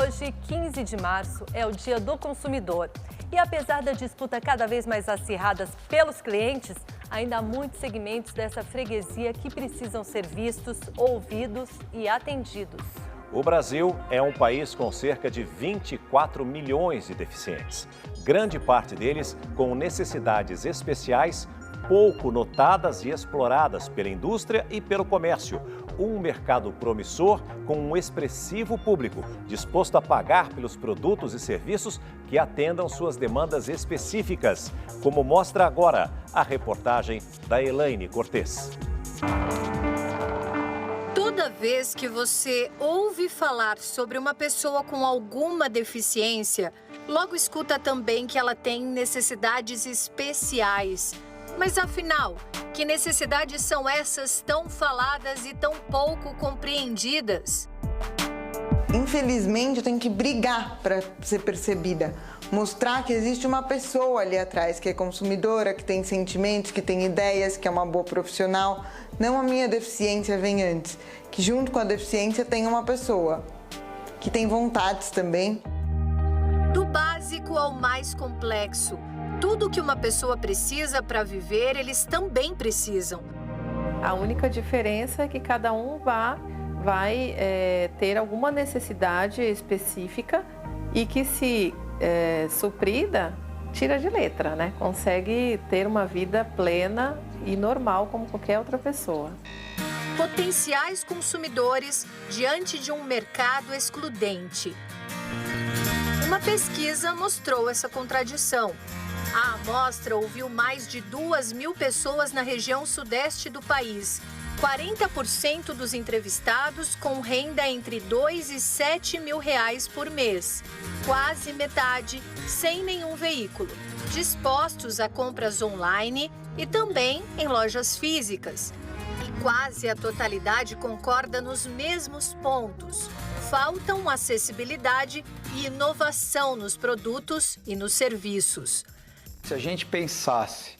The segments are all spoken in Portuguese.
Hoje, 15 de março, é o Dia do Consumidor. E apesar da disputa cada vez mais acirrada pelos clientes, ainda há muitos segmentos dessa freguesia que precisam ser vistos, ouvidos e atendidos. O Brasil é um país com cerca de 24 milhões de deficientes. Grande parte deles com necessidades especiais, pouco notadas e exploradas pela indústria e pelo comércio. Um mercado promissor com um expressivo público, disposto a pagar pelos produtos e serviços que atendam suas demandas específicas, como mostra agora a reportagem da Elaine Cortez. Toda vez que você ouve falar sobre uma pessoa com alguma deficiência, logo escuta também que ela tem necessidades especiais. Mas afinal, que necessidades são essas tão faladas e tão pouco compreendidas? Infelizmente, eu tenho que brigar para ser percebida. Mostrar que existe uma pessoa ali atrás que é consumidora, que tem sentimentos, que tem ideias, que é uma boa profissional. Não a minha deficiência vem antes. Que junto com a deficiência tem uma pessoa que tem vontades também. Do básico ao mais complexo. Tudo que uma pessoa precisa para viver, eles também precisam. A única diferença é que cada um vai ter alguma necessidade específica e que, se suprida, tira de letra, né? Consegue ter uma vida plena e normal como qualquer outra pessoa. Potenciais consumidores diante de um mercado excludente. Uma pesquisa mostrou essa contradição. A amostra ouviu mais de 2.000 pessoas na região sudeste do país. 40% dos entrevistados com renda entre R$ 2 e 7 mil reais por mês. Quase metade sem nenhum veículo. Dispostos a compras online e também em lojas físicas. E quase a totalidade concorda nos mesmos pontos. Faltam acessibilidade e inovação nos produtos e nos serviços. Se a gente pensasse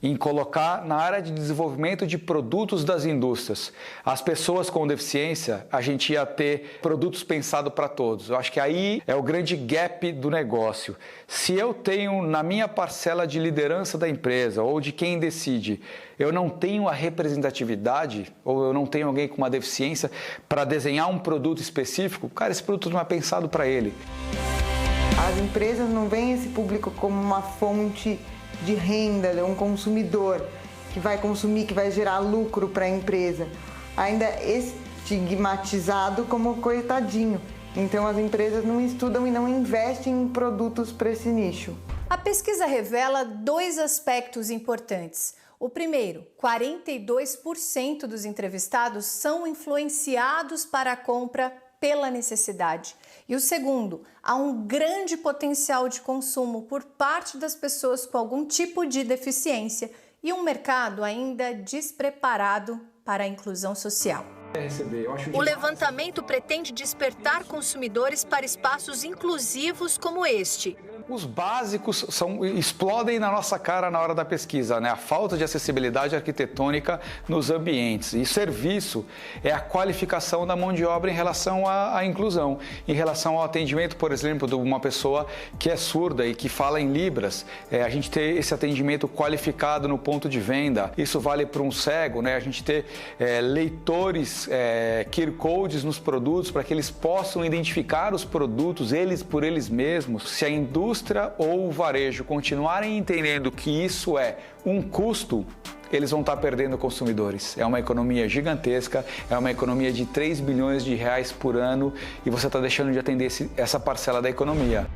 em colocar na área de desenvolvimento de produtos das indústrias as pessoas com deficiência, a gente ia ter produtos pensados para todos. Eu acho que aí é o grande gap do negócio. Se eu tenho na minha parcela de liderança da empresa ou de quem decide, eu não tenho a representatividade ou eu não tenho alguém com uma deficiência para desenhar um produto específico, cara, esse produto não é pensado para ele. As empresas não veem esse público como uma fonte de renda, de um consumidor que vai consumir, que vai gerar lucro para a empresa. Ainda estigmatizado como coitadinho. Então as empresas não estudam e não investem em produtos para esse nicho. A pesquisa revela 2 aspectos importantes. O primeiro, 42% dos entrevistados são influenciados para a compra pela necessidade. E o segundo, há um grande potencial de consumo por parte das pessoas com algum tipo de deficiência e um mercado ainda despreparado para a inclusão social. O levantamento pretende despertar consumidores para espaços inclusivos como este. Os básicos explodem na nossa cara na hora da pesquisa, né? A falta de acessibilidade arquitetônica nos ambientes. E serviço é a qualificação da mão de obra em relação à inclusão. Em relação ao atendimento, por exemplo, de uma pessoa que é surda e que fala em libras, a gente ter esse atendimento qualificado no ponto de venda. Isso vale para um cego, né? A gente ter leitores, QR codes nos produtos para que eles possam identificar os produtos, eles por eles mesmos. Se a indústria ou o varejo continuarem entendendo que isso é um custo, eles vão estar perdendo consumidores. É uma economia gigantesca, é uma economia de 3 bilhões de reais por ano e você está deixando de atender essa parcela da economia.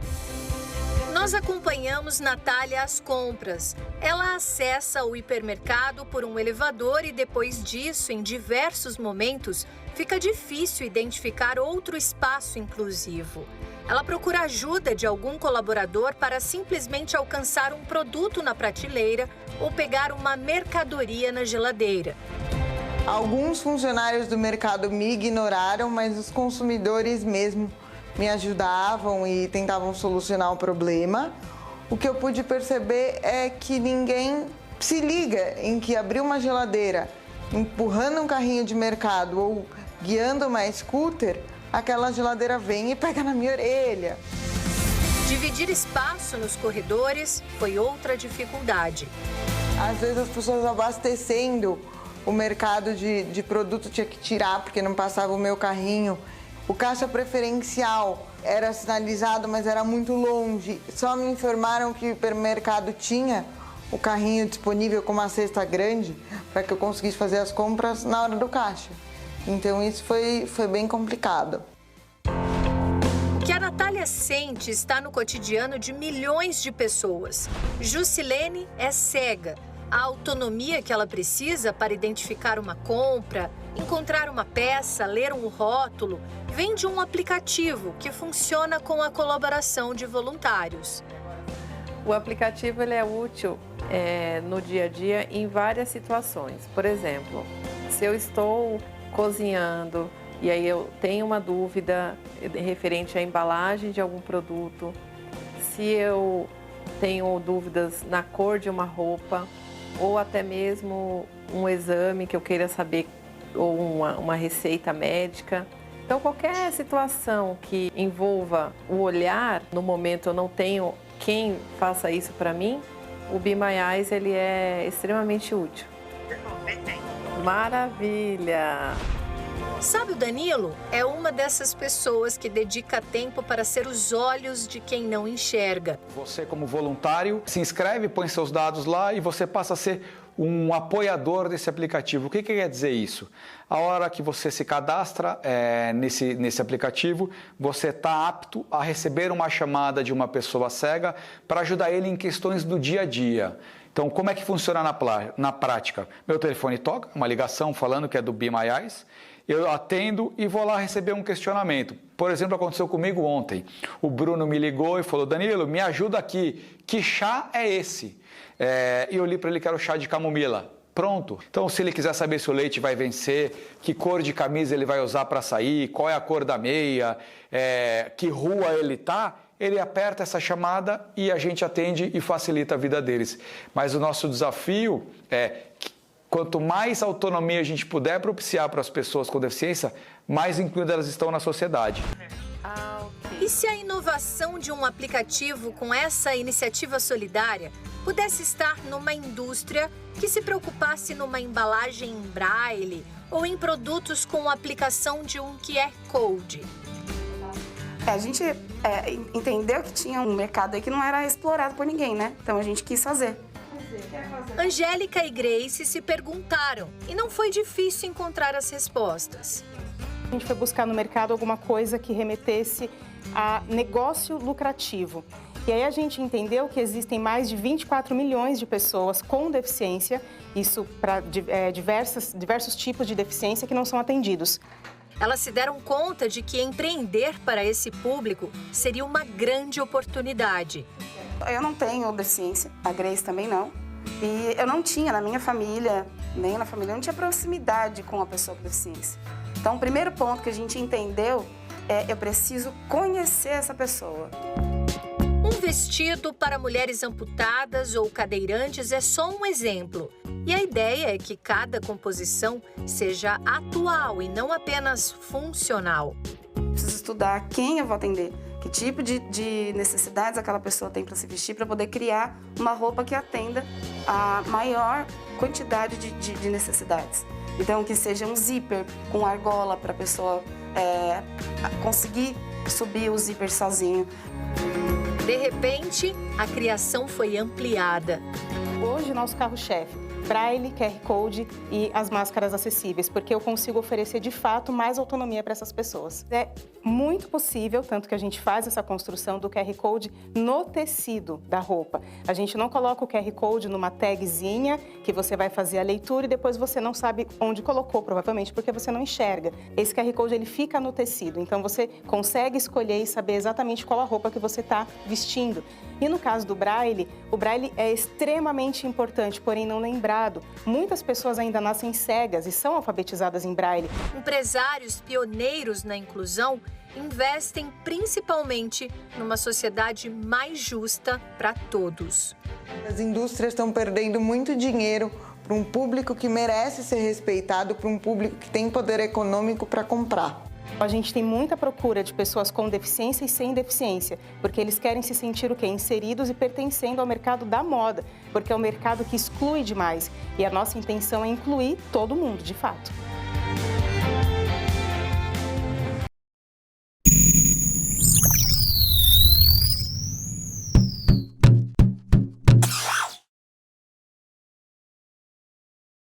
Nós acompanhamos Natália às compras. Ela acessa o hipermercado por um elevador e depois disso, em diversos momentos, fica difícil identificar outro espaço inclusivo. Ela procura ajuda de algum colaborador para simplesmente alcançar um produto na prateleira ou pegar uma mercadoria na geladeira. Alguns funcionários do mercado me ignoraram, mas os consumidores mesmo me ajudavam e tentavam solucionar o problema. O que eu pude perceber é que ninguém se liga em que abrir uma geladeira, empurrando um carrinho de mercado ou guiando uma scooter, aquela geladeira vem e pega na minha orelha. Dividir espaço nos corredores foi outra dificuldade. Às vezes as pessoas abastecendo o mercado de produto tinha que tirar porque não passava o meu carrinho. O caixa preferencial era sinalizado, mas era muito longe. Só me informaram que o hipermercado tinha o carrinho disponível com uma cesta grande para que eu conseguisse fazer as compras na hora do caixa. Então isso foi bem complicado. O que a Natália sente está no cotidiano de milhões de pessoas. Jusilene é cega. A autonomia que ela precisa para identificar uma compra, encontrar uma peça, ler um rótulo, vem de um aplicativo que funciona com a colaboração de voluntários. O aplicativo ele é útil no dia a dia em várias situações. Por exemplo, se eu estou cozinhando e aí eu tenho uma dúvida referente à embalagem de algum produto, se eu tenho dúvidas na cor de uma roupa, ou até mesmo um exame que eu queira saber, ou uma receita médica. Então, qualquer situação que envolva o olhar, no momento eu não tenho quem faça isso para mim, o Be My Eyes ele é extremamente útil. Maravilha! Sabe, o Danilo é uma dessas pessoas que dedica tempo para ser os olhos de quem não enxerga. Você, como voluntário, se inscreve, põe seus dados lá e você passa a ser um apoiador desse aplicativo. O que quer dizer isso? A hora que você se cadastra nesse aplicativo, você está apto a receber uma chamada de uma pessoa cega para ajudar ele em questões do dia a dia. Então, como é que funciona na prática? Meu telefone toca, uma ligação falando que é do Be My Eyes. Eu atendo e vou lá receber um questionamento. Por exemplo, aconteceu comigo ontem. O Bruno me ligou e falou, Danilo, me ajuda aqui. Que chá é esse? E eu li para ele que era o chá de camomila. Pronto. Então, se ele quiser saber se o leite vai vencer, que cor de camisa ele vai usar para sair, qual é a cor da meia, que rua ele está, ele aperta essa chamada e a gente atende e facilita a vida deles. Mas o nosso desafio é que quanto mais autonomia a gente puder propiciar para as pessoas com deficiência, mais incluídas elas estão na sociedade. E se a inovação de um aplicativo com essa iniciativa solidária pudesse estar numa indústria que se preocupasse numa embalagem em braille ou em produtos com a aplicação de um QR Code? A gente entendeu que tinha um mercado aí que não era explorado por ninguém, né? Então a gente quis fazer. Angélica e Grace se perguntaram e não foi difícil encontrar as respostas. A gente foi buscar no mercado alguma coisa que remetesse a negócio lucrativo. E aí a gente entendeu que existem mais de 24 milhões de pessoas com deficiência, isso para diversos tipos de deficiência que não são atendidos. Elas se deram conta de que empreender para esse público seria uma grande oportunidade. Eu não tenho deficiência, a Grace também não. E eu não tinha, na minha família, nem na família, eu não tinha proximidade com a pessoa com deficiência. Então, o primeiro ponto que a gente entendeu é eu preciso conhecer essa pessoa. Um vestido para mulheres amputadas ou cadeirantes é só um exemplo. E a ideia é que cada composição seja atual e não apenas funcional. Preciso estudar quem eu vou atender, que tipo de necessidades aquela pessoa tem para se vestir, para poder criar uma roupa que atenda a maior quantidade de necessidades. Então, que seja um zíper com argola para a pessoa conseguir subir o zíper sozinho. De repente, a criação foi ampliada. Hoje, nosso carro-chefe, braille, QR Code e as máscaras acessíveis, porque eu consigo oferecer, de fato, mais autonomia para essas pessoas. É muito possível, tanto que a gente faz essa construção do QR Code no tecido da roupa. A gente não coloca o QR Code numa tagzinha que você vai fazer a leitura e depois você não sabe onde colocou, provavelmente, porque você não enxerga. Esse QR Code, ele fica no tecido, então você consegue escolher e saber exatamente qual a roupa que você está vestindo. E no caso do braille, o braille é extremamente importante, porém não lembrado. Muitas pessoas ainda nascem cegas e são alfabetizadas em braille. Empresários pioneiros na inclusão investem principalmente numa sociedade mais justa para todos. As indústrias estão perdendo muito dinheiro para um público que merece ser respeitado, para um público que tem poder econômico para comprar. A gente tem muita procura de pessoas com deficiência e sem deficiência, porque eles querem se sentir o quê? Inseridos e pertencendo ao mercado da moda, porque é um mercado que exclui demais. E a nossa intenção é incluir todo mundo, de fato.